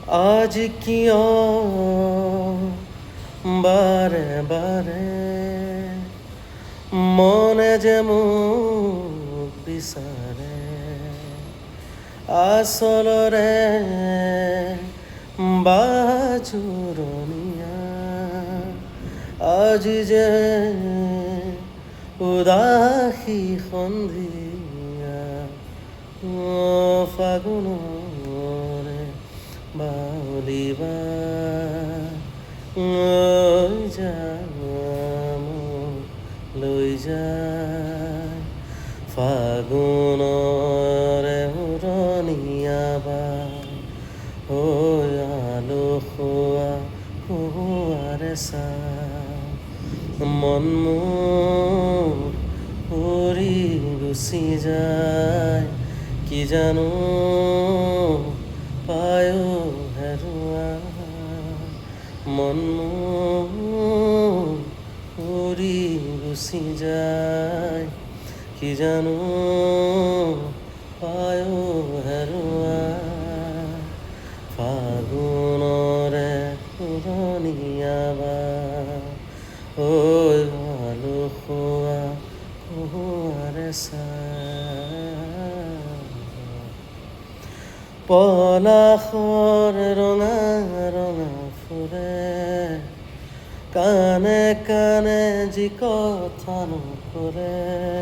আজ কিয় বাৰে বাৰে মনে যে মোক বিচাৰে আচলৰে বাজুৰণীয়া আজি যে উদাসী সন্ধিয়া ফাগুনৰে বাউলিবা লৈ যায় ফাগুনৰে উৰণীয়া বা হৈ আলসুৱা হোৱাৰে চা মন মোৰ উৰি গুচি যায় কি জানো পায়ো হেৰুৱা মন মোৰ উৰি গুচি যায় কি জানো পায়ো হেৰুৱা ফাগুনৰে উৰণীয়া বা হৈ আলসুৱা হোৱাৰে চা পলাশৰ ৰঙা ৰঙা ফুলে কাণে কাণে যি কথা নকৰে